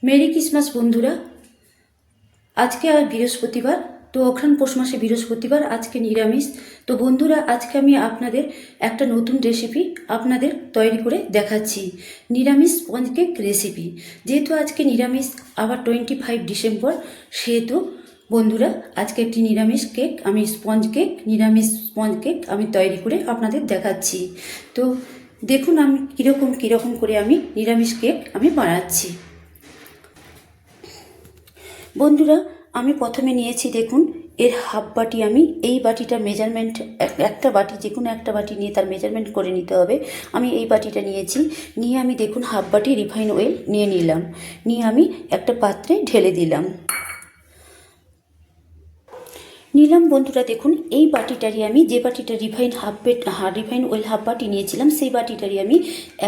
Merry Christmas বন্ধুরা। আজকে আর বৃহস্পতিবার, তো অঘ্রাণ পৌষ মাসে বৃহস্পতিবার, আজকে নিরামিষ। তো বন্ধুরা, আজকে আমি আপনাদের একটা নতুন রেসিপি আপনাদের তৈরি করে দেখাচ্ছি, নিরামিষ স্পঞ্জ কেক রেসিপি। যেহেতু আজকে নিরামিষ, আবার 25 ডিসেম্বর, সেহেতু বন্ধুরা আজকে একটি নিরামিষ কেক, আমি নিরামিষ স্পঞ্জ কেক আমি তৈরি করে আপনাদের দেখাচ্ছি। তো দেখুন আমি কীরকম করে আমি নিরামিষ কেক আমি বানাচ্ছি। বন্ধুরা, আমি প্রথমে নিয়েছি, দেখুন এর হাফ বাটি। আমি এই বাটিটা মেজারমেন্ট, একটা বাটি, যে কোনো একটা বাটি নিয়ে তার মেজারমেন্ট করে নিতে হবে। আমি এই বাটিটা নিয়েছি, নিয়ে আমি দেখুন হাফ বাটি রিফাইন অয়েল নিয়ে নিলাম, নিয়ে আমি একটা পাত্রে ঢেলে দিলাম। বন্ধুরা দেখুন, এই বাটিটারই আমি, যে বাটিটা রিফাইন অয়েল হাফ বাটি নিয়েছিলাম, সেই বাটিটারই আমি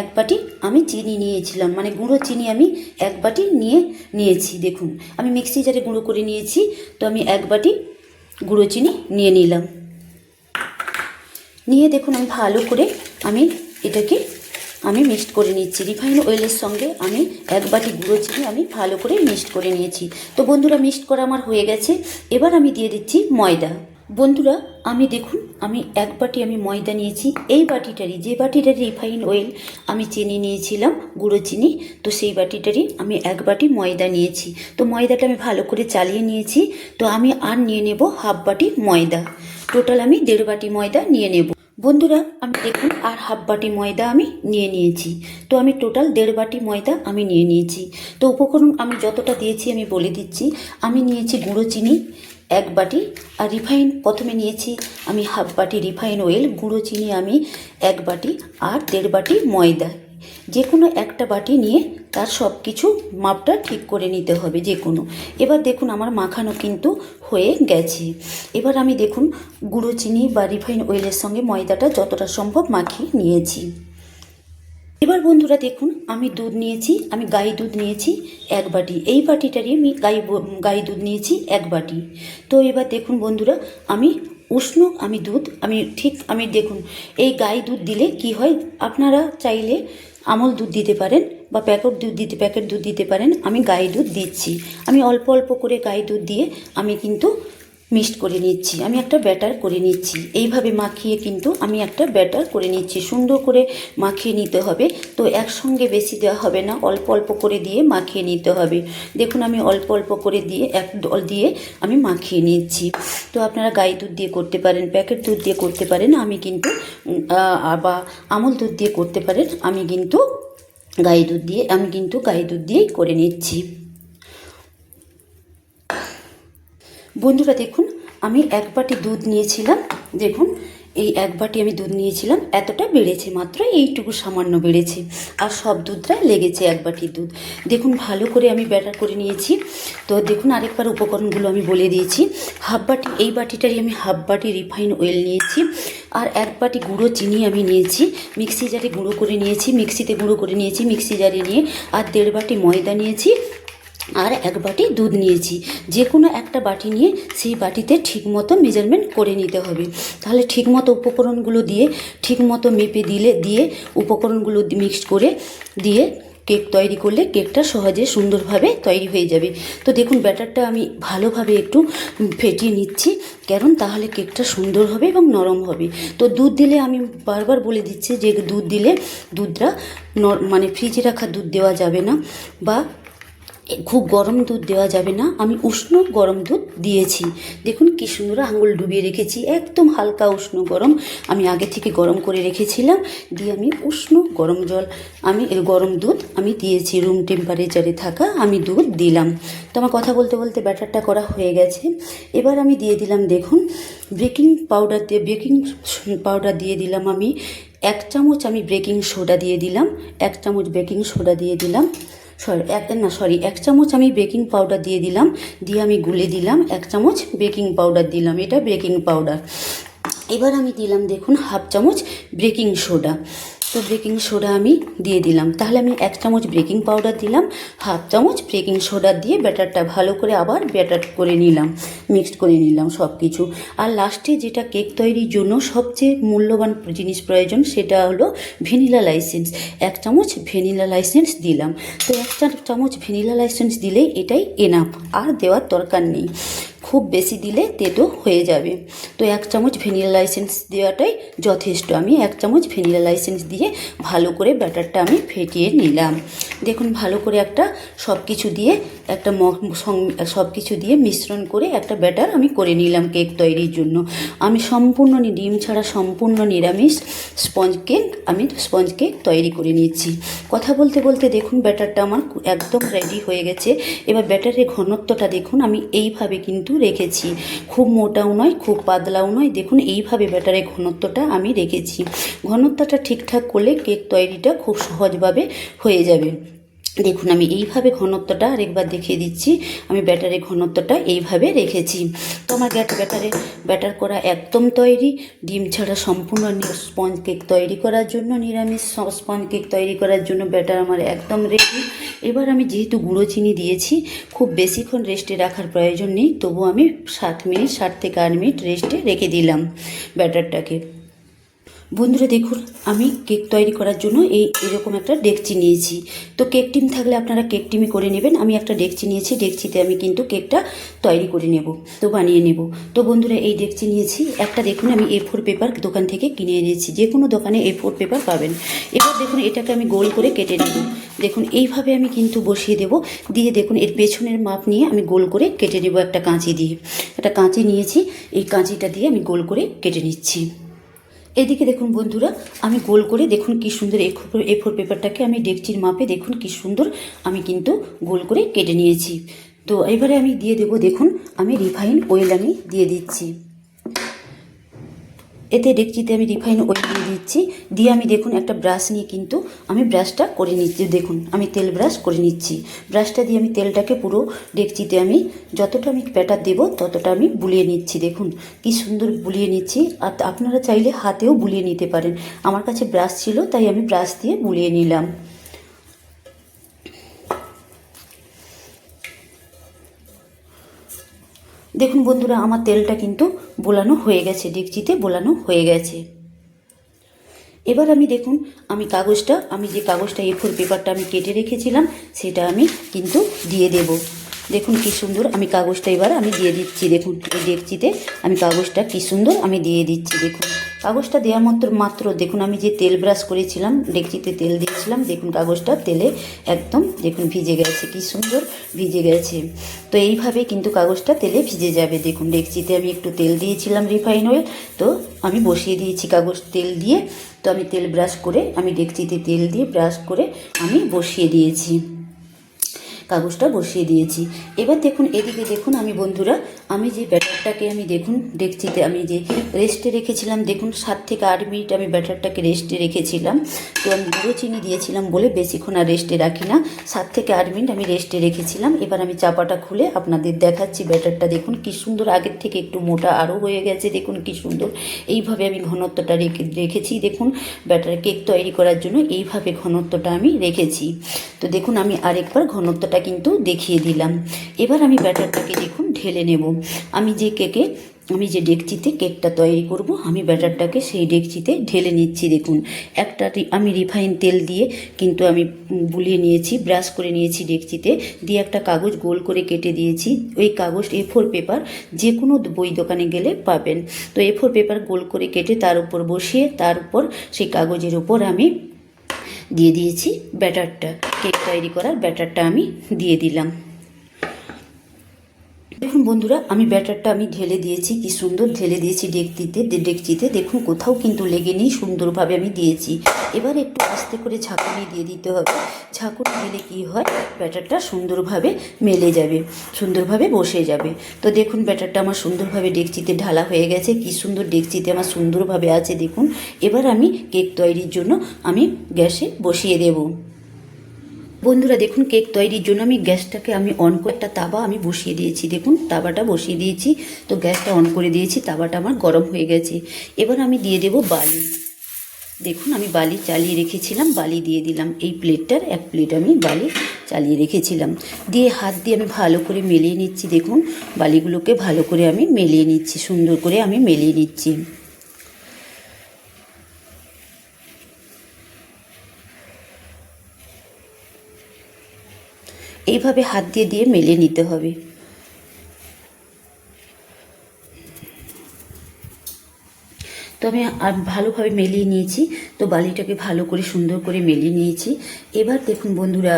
এক বাটি আমি চিনি নিয়েছিলাম, মানে গুঁড়ো চিনি আমি এক বাটি নিয়েছি। দেখুন আমি মিক্সি জারে গুঁড়ো করে নিয়েছি, তো আমি এক বাটি গুঁড়ো চিনি নিয়ে নিলাম। নিয়ে দেখুন আমি ভালো করে এটাকে মিক্সড করে নিচ্ছি। রিফাইন অয়েলের সঙ্গে আমি এক বাটি গুঁড়ো চিনি আমি ভালো করে মিক্সড করে নিয়েছি। তো বন্ধুরা, মিক্সড করা আমার হয়ে গেছে। এবার আমি দিয়ে দিচ্ছি ময়দা। বন্ধুরা দেখুন আমি এক বাটি ময়দা নিয়েছি, এই বাটিটারই, যে বাটিটারই রিফাইন অয়েল আমি চিনি নিয়েছিলাম, গুঁড়ো চিনি, তো সেই বাটিটারই আমি এক বাটি ময়দা নিয়েছি। তো ময়দাটা আমি ভালো করে চালিয়ে নিয়েছি। তো আমি আর নিয়ে নেব হাফ বাটি ময়দা, টোটাল আমি 1.5 বাটি ময়দা নিয়ে নেব। বন্ধুরা আমি দেখুন আর হাফ বাটি ময়দা আমি নিয়ে নিয়েছি। তো আমি টোটাল 1.5 বাটি ময়দা আমি নিয়ে নিয়েছি। তো উপকরণ আমি যতটা দিয়েছি আমি বলে দিচ্ছি। আমি নিয়েছি গুঁড়ো চিনি এক বাটি, আর রিফাইন প্রথমে নিয়েছি আমি হাফ বাটি রিফাইন অয়েল, গুঁড়ো চিনি আমি এক বাটি, আর 1.5 বাটি ময়দা। যে কোনো একটা বাটি নিয়ে তার সব কিছু মাপটা ঠিক করে নিতে হবে যে কোনো। এবার দেখুন আমার মাখানো কিন্তু হয়ে গেছে। এবার আমি দেখুন গুঁড়ো চিনি বা রিফাইন অয়েলের সঙ্গে ময়দাটা যতটা সম্ভব মাখিয়ে নিয়েছি। এবার বন্ধুরা দেখুন আমি দুধ নিয়েছি, আমি গাই দুধ নিয়েছি এক বাটি, এই বাটিটারই আমি গাই দুধ নিয়েছি এক বাটি। তো এবার দেখুন বন্ধুরা আমি উষ্ণ দুধ আমি দেখুন, এই গাই দুধ দিলে কি হয়, আপনারা চাইলে আমল দুধ দিতে পারেন বা প্যাকেট দুধ দিতে পারেন। আমি গাই দুধ দিচ্ছি, আমি অল্প অল্প করে গাই দুধ দিয়ে আমি কিন্তু মিক্সড করে নিচ্ছি, আমি একটা ব্যাটার করে নিচ্ছি। এইভাবে মাখিয়ে কিন্তু আমি একটা ব্যাটার করে নিচ্ছি, সুন্দর করে মাখিয়ে নিতে হবে। তো একসঙ্গে বেশি দেওয়া হবে না, অল্প অল্প করে দিয়ে মাখিয়ে নিতে হবে। দেখুন আমি অল্প অল্প করে দিয়ে আমি মাখিয়ে নিচ্ছি। তো আপনারা গাই দুধ দিয়ে করতে পারেন, প্যাকেট দুধ দিয়ে করতে পারেন, আমি কিন্তু বা আমল দুধ দিয়ে করতে পারেন, আমি কিন্তু গাই দুধ দিয়েই করে নিচ্ছি। বন্ধুরা দেখুন আমি এক বাটি দুধ নিয়েছিলাম, দেখুন এই এক বাটি আমি দুধ নিয়েছিলাম, এতটা বেড়েছে, মাত্র এইটুকু সামান্য বেড়েছে, আর সব দুধটা লেগেছে এক বাটি দুধ। দেখুন ভালো করে আমি ব্যাটার করে নিয়েছি। তো দেখুন আরেকবার উপকরণগুলো আমি বলে দিয়েছি। হাফ বাটি, এই বাটিটারই আমি হাফ বাটি রিফাইন অয়েল নিয়েছি, আর এক বাটি গুঁড়ো চিনি আমি নিয়েছি, মিক্সি জারে গুঁড়ো করে নিয়েছি, মিক্সিতে গুঁড়ো করে নিয়েছি মিক্সি জারে নিয়ে, আর 1.5 বাটি ময়দা নিয়েছি, আর এক বাটি দুধ নিয়েছি। যে কোনো একটা বাটি নিয়ে সেই বাটিতে ঠিকমতো মেজারমেন্ট করে নিতে হবে, তাহলে ঠিকমতো উপকরণগুলো দিয়ে ঠিকমতো মেপে দিয়ে উপকরণগুলো মিক্সড করে দিয়ে কেক তৈরি করলে কেকটা সহজে সুন্দরভাবে তৈরি হয়ে যাবে। তো দেখুন ব্যাটারটা আমি ভালোভাবে একটু ফেটিয়ে নিচ্ছি, কারণ তাহলে কেকটা সুন্দর হবে এবং নরম হবে। তো দুধ দিলে আমি বারবার বলে দিচ্ছি যে দুধ দিলে দুধটা মানে ফ্রিজে রাখা দুধ দেওয়া যাবে না, বা খুব গরম দুধ দেওয়া যাবে না। আমি উষ্ণ গরম দুধ দিয়েছি, দেখুন কি সুন্দর আঙুল ডুবিয়ে রেখেছি, একদম হালকা উষ্ণ গরম আমি আগে থেকে গরম করে রেখেছিলাম, দিয়ে আমি উষ্ণ গরম দুধ আমি দিয়েছি, রুম টেম্পারেচারে থাকা আমি দুধ দিলাম। তো আমার কথা বলতে বলতে ব্যাটারটা করা হয়ে গেছে। এবার আমি দিয়ে দিলাম, দেখুন বেকিং পাউডার দিয়ে দিলাম আমি 1 চামচ, আমি বেকিং সোডা দিয়ে দিলাম, 1 চামচ বেকিং সোডা দিয়ে দিলাম, 1 চামচ আমি বেকিং পাউডার দিয়ে দিলাম, দিয়ে আমি গুলে দিলাম 1 চামচ বেকিং পাউডার দিলাম, এটা বেকিং পাউডার। এবার আমি দিলাম দেখুন হাফ চামচ বেকিং সোডা, তো বেকিং সোডা আমি দিয়ে দিলাম। তাহলে আমি 1 চামচ বেকিং পাউডার দিলাম, হাফ চামচ বেকিং সোডা দিয়ে ব্যাটারটা ভালো করে আবার ব্যাটার করে নিলাম, মিক্সড করে নিলাম সব কিছু। আর লাস্টে যেটা কেক তৈরির জন্য সবচেয়ে মূল্যবান জিনিস প্রয়োজন সেটা হলো ভ্যানিলা লাইসেন্স। 1 চামচ ভ্যানিলা লাইসেন্স দিলাম। তো 1 চামচ ভ্যানিলা লাইসেন্স দিলেই এটাই এনাফ, আর দেওয়ার দরকার নেই। খুব বেশি দিলে তেতো হয়ে যাবে। তো 1 চামচ ভ্যানিলা লাইসেন্স দেওয়াটাই যথেষ্ট। আমি 1 চামচ ভ্যানিলা লাইসেন্স দিয়ে ভালো করে ব্যাটারটা আমি ফেটিয়ে নিলাম। দেখুন ভালো করে একটা সব কিছু দিয়ে একটা সব কিছু দিয়ে মিশ্রণ করে একটা ব্যাটার আমি করে নিলাম কেক তৈরির জন্য। আমি সম্পূর্ণ ডিম ছাড়া সম্পূর্ণ নিরামিষ স্পঞ্জ কেক তৈরি করে নিচ্ছি। কথা বলতে বলতে দেখুন ব্যাটারটা আমার একদম রেডি হয়ে গেছে। এবার ব্যাটারের ঘনত্বটা দেখুন, আমি এইভাবে কিন্তু রেখেছি, খুব মোটাও নয় খুব পাতলাও নয়। দেখুন এইভাবে ব্যাটারের ঘনত্বটা আমি রেখেছি। ঘনত্বটা ঠিকঠাক করলে কেক তৈরিটা খুব সহজভাবে হয়ে যাবে। দেখুন আমি এইভাবে ঘনত্বটা আরেকবার দেখিয়ে দিচ্ছি। আমি ব্যাটারের ঘনত্বটা এইভাবে রেখেছি। তো আমার ব্যাটার করা একদম তৈরি। ডিম ছাড়া সম্পূর্ণ স্পঞ্জ কেক তৈরি করার জন্য, নিরামিষ স্পঞ্জ কেক তৈরি করার জন্য ব্যাটার আমার একদম রেডি। এবার আমি যেহেতু গুঁড়ো চিনি দিয়েছি, খুব বেশিক্ষণ রেস্টে রাখার প্রয়োজন নেই, তবু আমি 7 থেকে 8 মিনিট রেস্টে রেখে দিলাম ব্যাটারটাকে। বন্ধুরা দেখুন আমি কেক তৈরি করার জন্য এরকম একটা ডেকচি নিয়েছি। তো কেক টিন থাকলে আপনারা কেক টিনই করে নেবেন। আমি একটা ডেকচি নিয়েছি, ডেকচিতে আমি কিন্তু কেকটা তৈরি করে নেব, তো বানিয়ে নেব। তো বন্ধুরা এই ডেকচি নিয়েছি একটা। দেখুন আমি A4 পেপার দোকান থেকে কিনে এনেছি, যে কোনো দোকানে A4 পেপার পাবেন। এবার দেখুন এটাকে আমি গোল করে কেটে নেব। দেখুন এইভাবে আমি কিন্তু বসিয়ে দেব, দিয়ে দেখুন এর পেছনের মাপ নিয়ে আমি গোল করে কেটে নেব একটা কাঁচি দিয়ে। একটা কাঁচি নিয়েছি, এই কাঁচিটা দিয়ে আমি গোল করে কেটে নিচ্ছি। এদিকে দেখুন বন্ধুরা আমি গোল করে দেখুন কি সুন্দর A4 পেপারটাকে আমি ডেকচির মাপে দেখুন কি সুন্দর আমি কিন্তু গোল করে কেটে নিয়েছি। তো এবারে আমি দিয়ে দেব, দেখুন আমি রিফাইন অয়েল আমি দিয়ে দিচ্ছি। এতে ডেকচিতে আমি রিফাইন অয়েল দিয়ে দিচ্ছি। দিয়ে আমি দেখুন একটা ব্রাশ নিয়ে কিন্তু আমি ব্রাশটা করে নিচ্ছি। দেখুন আমি তেল ব্রাশ করে নিচ্ছি। ব্রাশটা দিয়ে আমি তেলটাকে পুরো ডেকচিতে আমি যতটা আমি ব্যাটার দেবো ততটা আমি বুলিয়ে নিচ্ছি। দেখুন কি সুন্দর বুলিয়ে নিচ্ছি। আর আপনারা চাইলে হাতেও বুলিয়ে নিতে পারেন। আমার কাছে ব্রাশ ছিল তাই আমি ব্রাশ দিয়ে বুলিয়ে নিলাম। দেখুন বন্ধুরা আমার তেলটা কিন্তু বোলানো হয়ে গেছে, ডেকচিতে বোলানো হয়ে গেছে। এবার আমি দেখুন আমি যে কাগজটা A4 পেপারটা আমি কেটে রেখেছিলাম সেটা আমি কিন্তু দিয়ে দেব। দেখুন কি সুন্দর আমি কাগজটা এবার আমি দিয়ে দিচ্ছি। দেখুন এই ডেকচিতে আমি কাগজটা কি সুন্দর আমি দিয়ে দিচ্ছি। দেখুন কাগজটা দেওয়া মাত্র দেখুন আমি যে তেল ব্রাশ করেছিলাম, ডেকচিতে তেল দিয়েছিলাম, দেখুন কাগজটা তেলে একদম দেখুন ভিজে গেছে, কি সুন্দর ভিজে গেছে। তো এইভাবে কিন্তু কাগজটা তেলে ভিজে যাবে। দেখুন ডেকচিতে আমি একটু তেল দিয়েছিলাম রিফাইন অয়েল, তো আমি বসিয়ে দিয়েছি কাগজ তেল দিয়ে। তো আমি তেল ব্রাশ করে আমি ডেকচিতে তেল দিয়ে ব্রাশ করে আমি বসিয়ে দিয়েছি, কাগজটা বসিয়ে দিয়েছি। এবার দেখুন এদিকে দেখুন আমি বন্ধুরা আমি যে ব্যাটারটাকে আমি দেখুন ডেকচিতে আমি যে রেস্টে রেখেছিলাম, দেখুন 7 থেকে 8 মিনিট আমি ব্যাটারটাকে রেস্টে রেখেছিলাম। তো আমি গুঁড়ো চিনি দিয়েছিলাম বলে বেশিক্ষণ আর রেস্টে রাখি না, 7 থেকে 8 মিনিট আমি রেস্টে রেখেছিলাম। এবার আমি চাপাটা খুলে আপনাদের দেখাচ্ছি ব্যাটারটা। দেখুন কি সুন্দর আগের থেকে একটু মোটা আরও হয়ে গেছে। দেখুন কি সুন্দর এইভাবে আমি ঘনত্বটা রেখেছি। দেখুন ব্যাটার কেক তৈরি করার জন্য এইভাবে ঘনত্বটা আমি রেখেছি। তো দেখুন আমি আরেকবার ঘনত্বটা কিন্তু দেখিয়ে দিলাম। এবার আমি ব্যাটারটাকে দেখুন ঢেলে নেব। আমি যে ডেকচিতে কেকটা তৈরি করব আমি ব্যাটারটাকে সেই ডেকচিতে ঢেলে নিচ্ছি। দেখুন আমি রিফাইন তেল দিয়ে কিন্তু আমি বুলিয়ে নিয়েছি, ব্রাশ করে নিয়েছি ডেকচিতে, দিয়ে একটা কাগজ গোল করে কেটে দিয়েছি। ওই কাগজ A4 পেপার যে কোনো বই দোকানে গেলে পাবেন। তো A4 পেপার গোল করে কেটে তার উপর বসিয়ে তার উপর সেই কাগজের উপর আমি দিয়ে দিয়েছি ব্যাটারটা, কেক তৈরি করার ব্যাটারটা আমি দিয়ে দিলাম। দেখুন বন্ধুরা আমি ব্যাটারটা আমি ঢেলে দিয়েছি, কি সুন্দর ঢেলে দিয়েছি ডেকচিতে। দেখুন কোথাও কিন্তু লেগে নেই, সুন্দরভাবে আমি দিয়েছি। এবার একটু আস্তে করে ঝাঁকুনি দিয়ে দিতে হবে। ঝাঁকুনি দিলে কি হয় ব্যাটারটা সুন্দরভাবে মেলে যাবে, সুন্দরভাবে বসে যাবে। তো দেখুন ব্যাটারটা আমার সুন্দরভাবে ডেকচিতে ঢালা হয়ে গেছে, কি সুন্দর ডেকচিতে আমার সুন্দরভাবে আছে। দেখুন এবার আমি কেক তৈরির জন্য আমি গ্যাসে বসিয়ে দেব। বন্ধুরা দেখুন কেক তৈরির জন্য আমি গ্যাসটাকে আমি অন করে একটা তাওয়া আমি বসিয়ে দিয়েছি। দেখুন তাওয়াটা বসিয়ে দিয়েছি, তো গ্যাসটা অন করে দিয়েছি, তাওয়াটা আমার গরম হয়ে গেছে। এবার আমি দিয়ে দেব বালি। দেখুন আমি বালি চালিয়ে রেখেছিলাম, বালি দিয়ে দিলাম। এই প্লেটটার এক প্লেট আমি বালি চালিয়ে রেখেছিলাম, দিয়ে হাত দিয়ে আমি ভালো করে মেলিয়ে নিচ্ছি। দেখুন বালিগুলোকে ভালো করে আমি মেলিয়ে নিচ্ছি, সুন্দর করে আমি মেলিয়ে নিচ্ছি। এইভাবে হাত দিয়ে দিয়ে মেলে নিতে হবে। তো আমি ভালোভাবে মেলিয়ে নিয়েছি। তো বালিটাকে ভালো করে সুন্দর করে মেলিয়ে নিয়েছি। এবার দেখুন বন্ধুরা,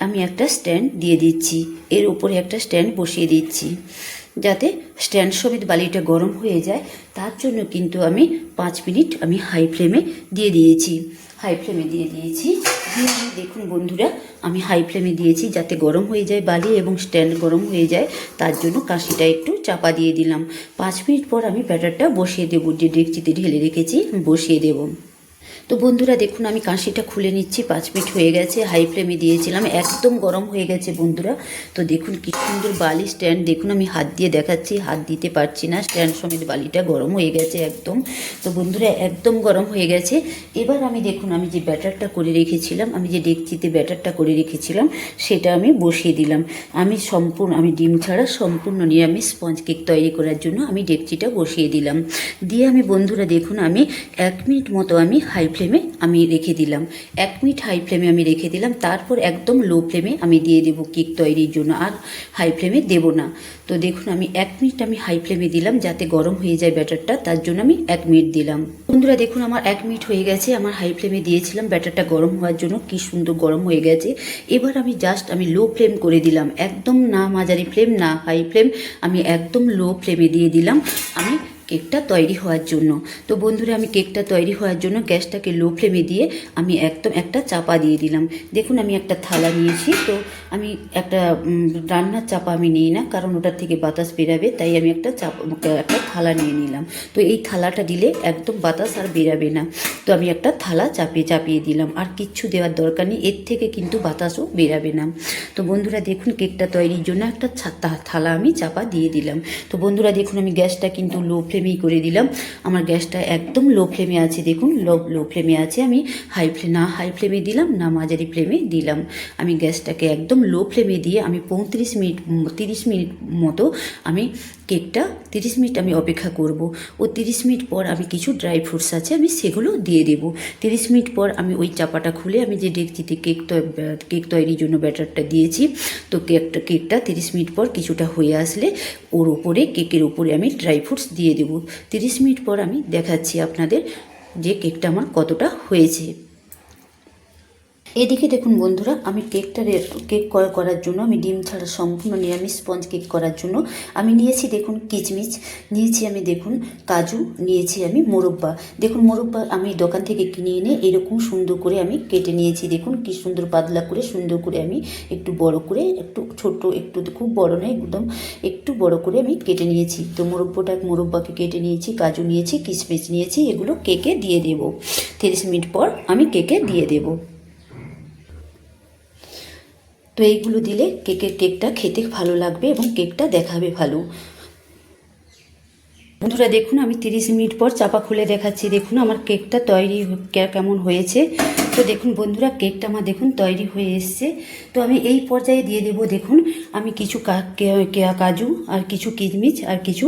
আমি একটা স্ট্যান্ড দিয়ে দিচ্ছি, এর উপরে একটা স্ট্যান্ড বসিয়ে দিচ্ছি, যাতে স্ট্যান্ড সমেত বালিটা গরম হয়ে যায়। তার জন্য কিন্তু আমি 5 মিনিট আমি হাই ফ্লেমে দিয়ে দিয়েছি। দিয়ে আমি দেখুন বন্ধুরা, আমি হাই ফ্লেমে দিয়েছি যাতে গরম হয়ে যায় বালি এবং স্ট্যান্ড গরম হয়ে যায়। তার জন্য কাঁশিটা একটু চাপা দিয়ে দিলাম। 5 মিনিট পর আমি ব্যাটারটা বসিয়ে দেবো, যে ডেকচিতে ঢেলে রেখেছি বসিয়ে দেবো। তো বন্ধুরা দেখুন আমি কাঁশিটা খুলে নিচ্ছি। 5 মিনিট হয়ে গেছে, হাই ফ্লেমে দিয়েছিলাম, একদম গরম হয়ে গেছে বন্ধুরা। তো দেখুন কি সুন্দর বালি স্ট্যান্ড, দেখুন আমি হাত দিয়ে দেখাচ্ছি, হাত দিতে পারছি না, স্ট্যান্ড সমেত বালিটা গরম হয়ে গেছে একদম। তো বন্ধুরা একদম গরম হয়ে গেছে। এবার আমি দেখুন আমি যে ব্যাটারটা করে রেখেছিলাম, আমি যে ডেকচিতে ব্যাটারটা করে রেখেছিলাম সেটা আমি বসিয়ে দিলাম। আমি ডিম ছাড়া সম্পূর্ণ নিরামিষ স্পঞ্জ কেক তৈরি করার জন্য আমি ডেকচিটা বসিয়ে দিলাম। দিয়ে আমি বন্ধুরা দেখুন আমি 1 মিনিট মতো আমি হাই ফ্লেমে আমি রেখে দিলাম। 1 মিনিট হাই ফ্লেমে আমি রেখে দিলাম। তারপর একদম লো ফ্লেমে আমি দিয়ে দেবো কেক তৈরির জন্য, আর হাই ফ্লেমে দেব না। তো দেখুন আমি 1 মিনিট আমি হাই ফ্লেমে দিলাম যাতে গরম হয়ে যায় ব্যাটারটা, তার জন্য আমি 1 মিনিট দিলাম। বন্ধুরা দেখুন আমার 1 মিনিট হয়ে গেছে, আমার হাই ফ্লেমে দিয়েছিলাম ব্যাটারটা গরম হওয়ার জন্য, কি সুন্দর গরম হয়ে গেছে। এবার আমি লো ফ্লেম করে দিলাম, একদম না মাঝারি ফ্লেম না হাই ফ্লেম, আমি একদম লো ফ্লেমে দিয়ে দিলাম আমি কেকটা তৈরি হওয়ার জন্য। তো বন্ধুরা আমি কেকটা তৈরি হওয়ার জন্য গ্যাসটাকে লো ফ্লেমে দিয়ে আমি একদম একটা চাপা দিয়ে দিলাম। দেখুন আমি একটা থালা নিয়েছি, তো আমি একটা রান্নার চাপা আমি নিই না, কারণ ওটার থেকে বাতাস বেরাবে, তাই আমি একটা একটা থালা নিয়ে নিলাম। তো এই থালাটা দিলে একদম বাতাস আর বেরাবে না। তো আমি একটা থালা চাপিয়ে দিলাম, আর কিচ্ছু দেওয়ার দরকার নেই, এর থেকে কিন্তু বাতাসও বেরাবে না। তো বন্ধুরা দেখুন কেকটা তৈরির জন্য একটা থালা আমি চাপা দিয়ে দিলাম। তো বন্ধুরা দেখুন আমি গ্যাসটা কিন্তু লো ফ্লেমেই করে দিলাম। আমার গ্যাসটা একদম লো ফ্লেমে আছে, দেখুন লো ফ্লেমে আছে। আমি হাই ফ্লেমে দিলাম না মাঝারি ফ্লেমে দিলাম। আমি গ্যাসটাকে একদম লো ফ্লেমে দিয়ে আমি 30 মিনিট মতো আমি কেকটা 30 মিনিট আমি অপেক্ষা করব। ও 30 মিনিট পর আমি কিছু ড্রাই ফ্রুটস আছে আমি সেগুলো দিয়ে দেব। 30 মিনিট পর আমি ওই চাপাটা খুলে আমি যে ডেকচিতে কেক তৈরির জন্য ব্যাটারটা দিয়েছি, তো কেকটা 30 মিনিট পর কিছুটা হয়ে আসলে কেকের উপরে আমি ড্রাই ফ্রুটস দিয়ে দেব। 30 মিনিট পর আমি দেখাচ্ছি আপনাদের যে কেকটা আমার কতটা হয়েছে। এদিকে দেখুন বন্ধুরা আমি কেক করার জন্য আমি ডিম ছাড়া সম্পূর্ণ নিরামিষ স্পঞ্জ কেক করার জন্য আমি নিয়েছি দেখুন কিচমিচ নিয়েছি, আমি দেখুন কাজু নিয়েছি, আমি মোরব্বা। দেখুন মোরব্বা আমি দোকান থেকে কিনে এনে এরকম সুন্দর করে আমি কেটে নিয়েছি। দেখুন কি সুন্দর পাতলা করে সুন্দর করে আমি একটু বড় করে, একটু ছোট, একটু খুব বড় নয়, একদম একটু বড় করে আমি কেটে নিয়েছি। তো মোরব্বাকে কেটে নিয়েছি, কাজু নিয়েছি, কিশমিশ নিয়েছি, এগুলো কেকে দিয়ে দেব। 30 মিনিট পর আমি কেকে দিয়ে দেব। তো এইগুলো দিলে কেকটা খেতে ভালো লাগবে এবং কেকটা দেখাবে ভালো। বন্ধুরা দেখুন আমি 30 মিনিট পর চাপা খুলে দেখাচ্ছি। দেখুন আমার কেকটা তৈরি কেমন হয়েছে। তো দেখুন বন্ধুরা কেকটা আমার দেখুন তৈরি হয়ে এসছে। তো আমি এই পর্যায়ে দিয়ে দেব, দেখুন আমি কিছু কাজু আর কিছু কিশমিশ আর কিছু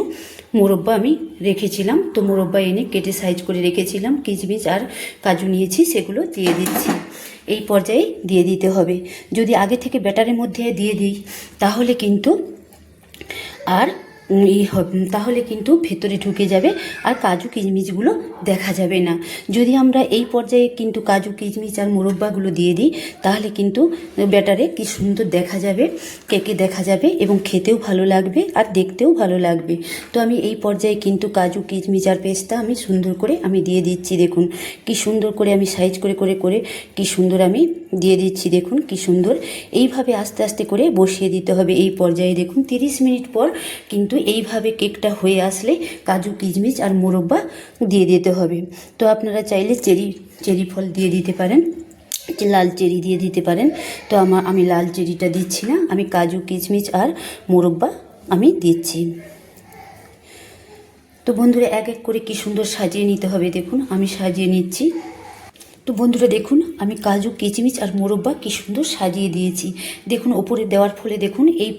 মোরব্বা আমি রেখেছিলাম। তো মোরব্বা এনে কেটে সাইজ করে রেখেছিলাম, কিশমিশ আর কাজু নিয়েছি, সেগুলো দিয়ে দিচ্ছি। এই পর্যায়ে দিয়ে দিতে হবে। যদি আগে থেকে ব্যাটারের মধ্যে দিয়ে দিই তাহলে কিন্তু ভেতরে ঢুকে যাবে আর কাজু কিশমিশগুলো দেখা যাবে না। যদি আমরা এই পর্যায়ে কিন্তু কাজু কিশমিশ আর মোরব্বাগুলো দিয়ে দিই তাহলে কিন্তু ব্যাটারে কি সুন্দর দেখা যাবে, কেকে দেখা যাবে এবং খেতেও ভালো লাগবে আর দেখতেও ভালো লাগবে। তো আমি এই পর্যায়ে কিন্তু কাজু কিশমিশ আর পেস্তা আমি সুন্দর করে আমি দিয়ে দিচ্ছি। দেখুন কি সুন্দর করে আমি সাইজ করে কি সুন্দর আমি দিয়ে দিচ্ছি। দেখুন কি সুন্দর, এইভাবে আস্তে আস্তে করে বসিয়ে দিতে হবে। এই পর্যায়ে দেখুন 30 মিনিট পর কিন্তু এইভাবে কেকটা হয়ে আসলে কাজু কিশমিশ আর মোরব্বা দিয়ে দিতে হবে। তো আপনারা চাইলে চেরি ফল দিয়ে দিতে পারেন, লাল চেরি দিয়ে দিতে পারেন। তো আমি লাল চেরিটা দিচ্ছি না, আমি কাজু কিশমিশ আর মোরব্বা আমি দিচ্ছি। তো বন্ধুরা এক এক করে কি সুন্দর সাজিয়ে নিতে হবে। দেখুন আমি সাজিয়ে নিচ্ছি। তো বন্ধুরা দেখুন আমি কাজু কিচমিচ আর মোরব্বা কি সুন্দর সাজিয়ে দিয়েছি। দেখুন ওপরে দেওয়ার ফলে দেখুন এই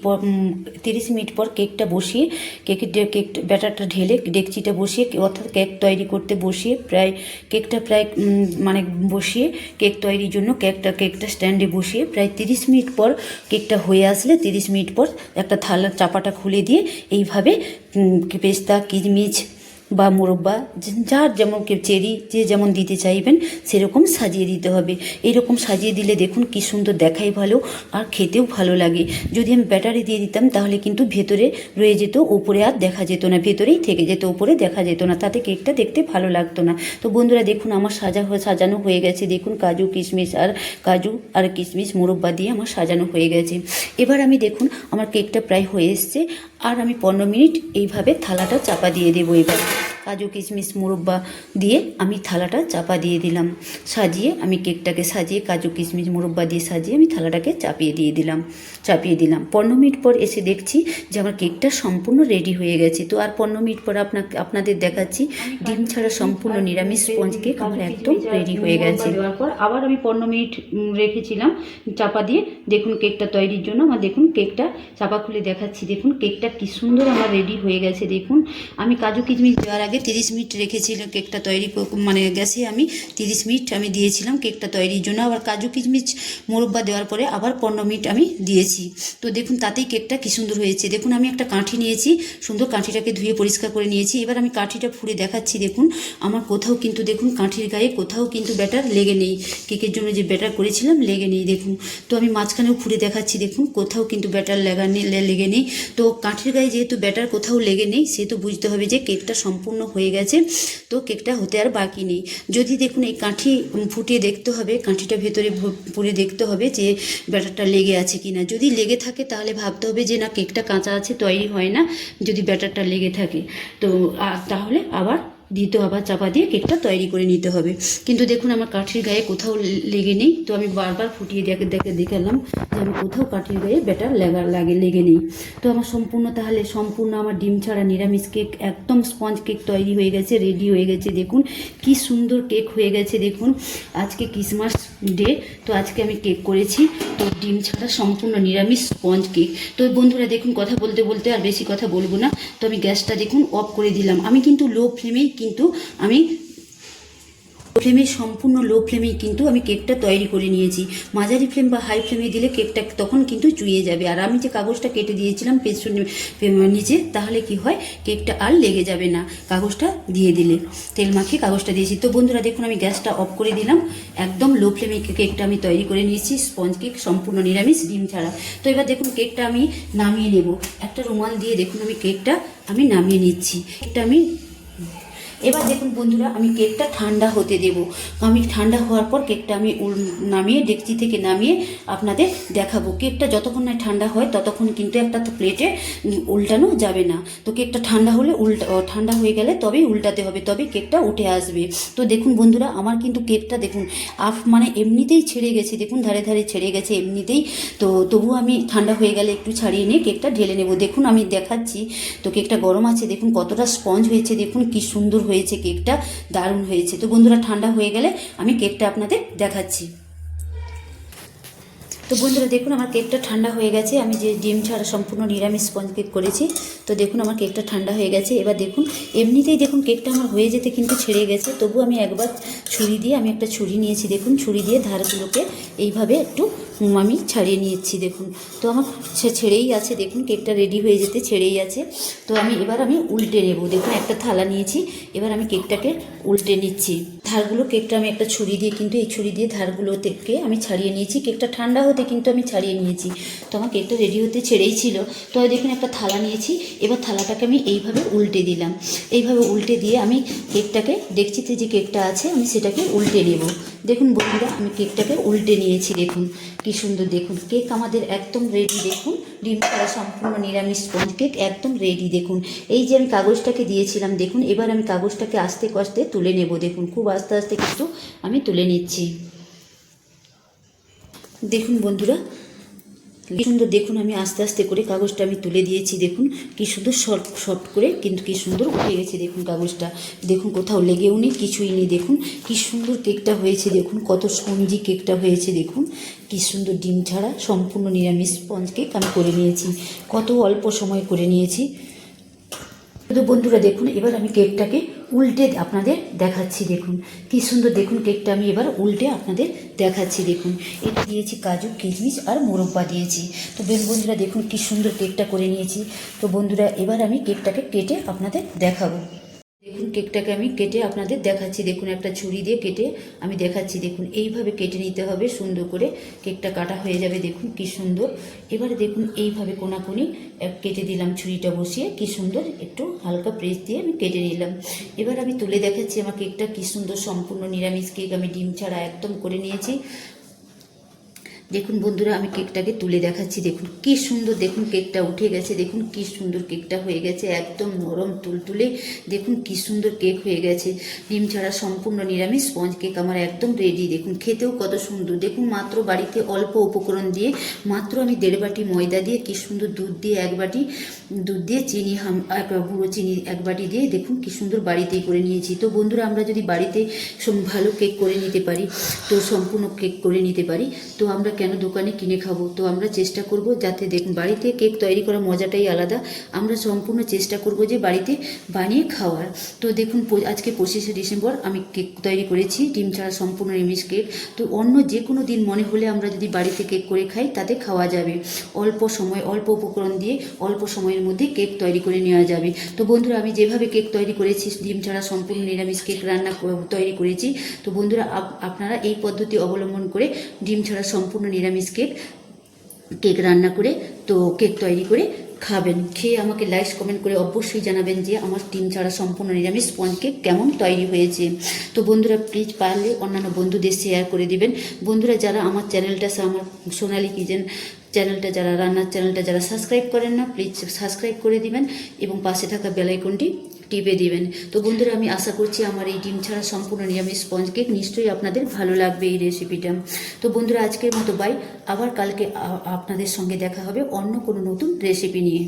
30 মিনিট পর কেকটা বসিয়ে কেক ব্যাটারটা ঢেলে ডেকচিটা বসিয়ে অর্থাৎ কেক তৈরি করতে বসিয়ে কেকটা প্রায় মানে বসিয়ে কেক তৈরির জন্য কেকটা স্ট্যান্ডে বসিয়ে প্রায় 30 মিনিট পর কেকটা হয়ে আসলে 30 মিনিট পর একটা থালা চাপাটা খুলে দিয়ে এইভাবে পেস্তা কিচমিচ বা মোরব্বা যার যেমন চেরি যে যেমন দিতে চাইবেন সেরকম সাজিয়ে দিতে হবে। এরকম সাজিয়ে দিলে দেখুন কি সুন্দর দেখাই ভালো আর খেতেও ভালো লাগে। যদি আমি ব্যাটারে দিয়ে দিতাম তাহলে কিন্তু ভেতরে রয়ে যেত, উপরে আর দেখা যেত না, ভেতরেই থেকে যেত, উপরে দেখা যেত না, তাতে কেকটা দেখতে ভালো লাগতো না। তো বন্ধুরা দেখুন আমার সাজানো হয়ে গেছে। দেখুন কাজু আর কিশমিশ মোরব্বা দিয়ে আমার সাজানো হয়ে গেছে। এবার আমি দেখুন আমার কেকটা প্রায় হয়ে এসছে, আর আমি 15 মিনিট এইভাবে থালাটা চাপা দিয়ে দেবো। এবার কাজু কিশমিশ মোরব্বা দিয়ে আমি থালাটা চাপা দিয়ে দিলাম। আমি কেকটাকে সাজিয়ে কাজু কিশমিশ মোরব্বা দিয়ে সাজিয়ে আমি থালাটাকে চাপিয়ে দিলাম। 15 মিনিট পর এসে দেখছি যে আমার কেকটা সম্পূর্ণ রেডি হয়ে গেছে। তো আর 15 মিনিট পর আপনাদের দেখাচ্ছি ডিম ছাড়া সম্পূর্ণ নিরামিষ স্পঞ্জ কেক আমার একদম রেডি হয়ে গেছে। দেওয়ার পর আবার আমি 15 মিনিট রেখেছিলাম চাপা দিয়ে। দেখুন কেকটা তৈরির জন্য আমার দেখুন কেকটা চাপা খুলে দেখাচ্ছি। দেখুন কেকটা কি সুন্দর আমার রেডি হয়ে গেছে। দেখুন আমি কাজু কিশমিশ দেওয়ার আগে 30 মিনিট রেখেছিলাম কেকটা তৈরি, মানে গ্যাসে আমি 30 মিনিট আমি দিয়েছিলাম কেকটা তৈরির জন্য। আবার কাজু কিশমিশ মোরব্বা দেওয়ার পরে আবার 15 মিনিট আমি দিয়েছি। তো দেখুন তাতেই কেকটা কি সুন্দর হয়েছে। দেখুন আমি একটা কাঠি নিয়েছি, সুন্দর কাঠিটাকে ধুয়ে পরিষ্কার করে নিয়েছি। এবার আমি কাঠিটা ফুঁড়ে দেখাচ্ছি। দেখুন আমার কোথাও কিন্তু দেখুন কাঠির গায়ে কোথাও কিন্তু ব্যাটার লেগে নেই, কেকের জন্য যে ব্যাটার করেছিলাম লেগে নেই। দেখুন তো আমি মাঝখানেও ফুঁড়ে দেখাচ্ছি। দেখুন কোথাও কিন্তু ব্যাটার লেগে নেই। তো কাঠির গায়ে যেহেতু ব্যাটার কোথাও লেগে নেই সেহেতু বুঝতে হবে যে কেকটা সম্পূর্ণ হয়ে গেছে। তো কেকটা হতে আর বাকি নেই। যদি দেখুন এই কাঠি ফুটিয়ে দেখতে হবে, কাঠিটা ভেতরে পুরে দেখতে হবে যে ব্যাটারটা লেগে আছে কিনা। যদি লেগে থাকে তাহলে ভাবতে হবে যে না কেকটা কাঁচা আছে, তৈরি হয় না। যদি ব্যাটারটা লেগে থাকে তো তাহলে আবার চাপা দিয়ে কেকটা তৈরি করে নিতে হবে। কিন্তু দেখুন আমার কাঠির গায়ে কোথাও লেগে নেই। তো আমি বারবার ফুটিয়ে দেখালাম যে আমি কোথাও কাঠির গায়ে ব্যাটার লেগে নেই। তো আমার সম্পূর্ণ আমার ডিম ছাড়া নিরামিষ কেক একদম স্পঞ্জ কেক তৈরি হয়ে গেছে, রেডি হয়ে গেছে। দেখুন কি সুন্দর কেক হয়ে গেছে। দেখুন আজকে ক্রিসমাস ডে, তো আজকে আমি কেক করেছি তো ডিম ছাড়া সম্পূর্ণ নিরামিষ স্পঞ্জ কেক। তো বন্ধুরা দেখুন কথা বলতে বলতে আর বেশি কথা বলবো না। তো আমি গ্যাসটা দেখুন অফ করে দিলাম। আমি কিন্তু সম্পূর্ণ লো ফ্লেমেই কিন্তু আমি কেকটা তৈরি করে নিয়েছি। মাঝারি ফ্লেম বা হাই ফ্লেমে দিলে কেকটা তখন কিন্তু চুইয়ে যাবে। আর আমি যে কাগজটা কেটে দিয়েছিলাম নিচে, তাহলে কি হয় কেকটা আর লেগে যাবে না কাগজটা দিয়ে দিলে। তেল মাখিয়ে কাগজটা দিয়েছি। তো বন্ধুরা দেখুন আমি গ্যাসটা অফ করে দিলাম, একদম লো ফ্লেমে কেকটা আমি তৈরি করে নিয়েছি, স্পঞ্জ কেক সম্পূর্ণ নিরামিষ ডিম ছাড়া। তো এবার দেখুন কেকটা আমি নামিয়ে নেব। একটা রুমাল দিয়ে দেখুন আমি কেকটা নামিয়ে নিচ্ছি। এবার দেখুন বন্ধুরা আমি কেকটা ঠান্ডা হতে দেব। আমি ঠান্ডা হওয়ার পর কেকটা আমি নামিয়ে ডেকচি থেকে নামিয়ে আপনাদের দেখাবো। কেকটা যতক্ষণ না ঠান্ডা হয় ততক্ষণ কিন্তু একটা প্লেটে উল্টানো যাবে না। তো কেকটা ঠান্ডা হয়ে গেলে তবেই উল্টাতে হবে, তবে কেকটা উঠে আসবে। তো দেখুন বন্ধুরা আমার কিন্তু কেকটা দেখুন মানে এমনিতেই ছেড়ে গেছে। দেখুন ধারে ধারে ছেড়ে গেছে এমনিতেই। তো তবুও আমি ঠান্ডা হয়ে গেলে একটু ছাড়িয়ে নিয়ে কেকটা ঢেলে নেব। দেখুন আমি দেখাচ্ছি। তো কেকটা গরম আছে, দেখুন কতটা স্পঞ্জ হয়েছে, দেখুন কি সুন্দর হয়েছে কেকটা, দারুণ হয়েছে। তো বন্ধুরা ঠান্ডা হয়ে গেলে আমি কেকটা আপনাদের দেখাচ্ছি। তো বন্ধুরা দেখুন আমার কেকটা ঠান্ডা হয়ে গেছে। আমি যে ডিম ছাড়া সম্পূর্ণ নিরামিষ স্পঞ্জ কেক করেছি। তো দেখুন আমার কেকটা ঠান্ডা হয়ে গেছে। এবার দেখুন এমনিতেই দেখুন কেকটা আমার হয়ে যেতে কিন্তু ছেড়ে গেছে। তবু আমি একবার একটা ছুরি নিয়েছি। দেখুন ছুরি দিয়ে ধারগুলোকে এইভাবে একটু আমি ছাড়িয়ে নিয়েছি। দেখুন তো আমার ছেড়েই আছে। দেখুন কেকটা রেডি হয়ে যেতে ছেড়েই আছে। তো এবার আমি উল্টে নেব। দেখুন একটা থালা নিয়েছি, এবার আমি কেকটাকে উল্টে নিচ্ছি। কেকটা আমি একটা ছুরি দিয়ে ধারগুলো থেকে আমি ছাড়িয়ে নিয়েছি। কেকটা ঠান্ডা হতে কিন্তু আমি ছাড়িয়ে নিয়েছি। তো আমার কেকটা রেডি হতে ছেড়েই ছিল। তো দেখুন একটা থালা নিয়েছি, এবার থালাটাকে আমি এইভাবে উল্টে দিলাম। এইভাবে উল্টে দিয়ে আমি কেকটাকে ডেকচিতে যে কেকটা আছে আমি সেটাকে উল্টে নেব। দেখুন বন্ধুরা আমি কেকটাকে উল্টে নিয়েছি। দেখুন কি সুন্দর। দেখুন কেক আমাদের একদম রেডি। দেখুন ডিম ছাড়া সম্পূর্ণ নিরামিষ স্পঞ্জ কেক একদম রেডি। দেখুন এই যে আমি কাগজটাকে দিয়েছিলাম, দেখুন এবার আমি কাগজটাকে আস্তে আস্তে তুলে নেব। দেখুন খুব আস্তে আস্তে কিন্তু আমি তুলে নিচ্ছি। দেখুন বন্ধুরা কি সুন্দর দেখুন, আমি আস্তে আস্তে করে কাগজটা আমি তুলে দিয়েছি। দেখুন কি সুন্দর সফট করে, কিন্তু কি সুন্দর উঠে গেছে। দেখুন কাগজটা, দেখুন কোথাও লেগেও নেই, কিছুই নেই। দেখুন কি সুন্দর কেকটা হয়েছে, দেখুন কত স্পঞ্জি কেকটা হয়েছে। দেখুন কি সুন্দর, ডিম ছাড়া সম্পূর্ণ নিরামিষ স্পঞ্জ কেক আমি করে নিয়েছি, কত অল্প সময় করে নিয়েছি। তো বন্ধুরা দেখুন, এবার আমি কেকটাকে উল্টে আপনাদের দেখাচ্ছি। দেখুন কি সুন্দর, দেখুন কেকটা আমি এবার উল্টে আপনাদের দেখাচ্ছি। দেখুন এটা দিয়েছি কাজু, কিশমিশ আর মোরব্বা দিয়েছি। তো বন্ধুরা দেখুন কি সুন্দর কেকটা করে নিয়েছি। তো বন্ধুরা এবার আমি কেকটাকে কেটে আপনাদের দেখাবো। দেখুন কেকটাকে আমি কেটে আপনাদের দেখাচ্ছি। দেখুন একটা ছুরি দিয়ে কেটে আমি দেখাচ্ছি। দেখুন এইভাবে কেটে নিতে হবে সুন্দর করে, কেকটা কাটা হয়ে যাবে। দেখুন কি সুন্দর। এবারে দেখুন এইভাবে কোনাকুনি কেটে দিলাম, ছুরিটা বসিয়ে কি সুন্দর একটু হালকা প্রেস দিয়ে আমি কেটে নিলাম। এবার আমি তুলে দেখাচ্ছি আমার কেকটা কি সুন্দর, সম্পূর্ণ নিরামিষ কেক আমি ডিম ছাড়া একদম করে নিয়েছি। দেখুন বন্ধুরা আমি কেকটাকে তুলে দেখাচ্ছি। দেখুন কি সুন্দর, দেখুন কেকটা উঠে গেছে। দেখুন কি সুন্দর কেকটা হয়ে গেছে, একদম নরম তুলতুলে। দেখুন কি সুন্দর কেক হয়ে গেছে, ডিম ছাড়া সম্পূর্ণ নিরামিষ স্পঞ্জ কেক আমার একদম রেডি। দেখুন খেতেও কত সুন্দর। দেখুন মাত্র বাড়িতে অল্প উপকরণ দিয়ে, মাত্র আমি 1.5 বাটি ময়দা দিয়ে, কি সুন্দর দুধ দিয়ে 1 বাটি দুধ দিয়ে, চিনি গুঁড়ো চিনি 1 বাটি দিয়ে, দেখুন কি সুন্দর বাড়িতেই করে নিয়েছি। তো বন্ধুরা আমরা যদি বাড়িতে ভালো কেক করে নিতে পারি, তো সম্পূর্ণ কেক করে নিতে পারি, তো আমরা কেন দোকানে কিনে খাবো? তো আমরা চেষ্টা করব যাতে, দেখুন বাড়িতে কেক তৈরি করার মজাটাই আলাদা। আমরা সম্পূর্ণ চেষ্টা করব যে বাড়িতে বানিয়ে খাওয়ার। তো দেখুন আজকে 25শে ডিসেম্বর আমি কেক তৈরি করেছি, ডিম ছাড়া সম্পূর্ণ নিরামিষ কেক। তো অন্য যে কোনো দিন মনে হলে আমরা যদি বাড়িতে কেক করে খাই, তাতে খাওয়া যাবে। অল্প সময়, অল্প উপকরণ দিয়ে অল্প সময়ের মধ্যে কেক তৈরি করে নেওয়া যাবে। তো বন্ধুরা আমি যেভাবে কেক তৈরি করেছি, ডিম ছাড়া সম্পূর্ণ নিরামিষ কেক তৈরি করেছি। তো বন্ধুরা আপনারা এই পদ্ধতি অবলম্বন করে ডিম ছাড়া সম্পূর্ণ নিরামিষ কেক রান্না করে, তো কেক তৈরি করে খাবেন। খেয়ে আমাকে লাইক কমেন্ট করে অবশ্যই জানাবেন যে আমার ডিম ছাড়া সম্পূর্ণ নিরামিষ স্পঞ্জ কেক কেমন তৈরি হয়েছে। তো বন্ধুরা প্লিজ পারলে অন্যান্য বন্ধুদের শেয়ার করে দিবেন। বন্ধুরা যারা আমার চ্যানেলটা, আমার সোনালী কিচেন চ্যানেলটা, যারা রান্নার চ্যানেলটা যারা সাবস্ক্রাইব করেন না, প্লিজ সাবস্ক্রাইব করে দিবেন এবং পাশে থাকা বেল আইকনটি টিপে দিবেন। তো বন্ধুরা আমি আশা করছি আমার এই ডিম ছাড়া সম্পূর্ণ নিরামিষ স্পঞ্জ কেক নিশ্চয়ই আপনাদের ভালো লাগবে এই রেসিপিটা। তো বন্ধুরা আজকের মতো বাই, আবার কালকে আপনাদের সঙ্গে দেখা হবে অন্য কোনো নতুন রেসিপি নিয়ে।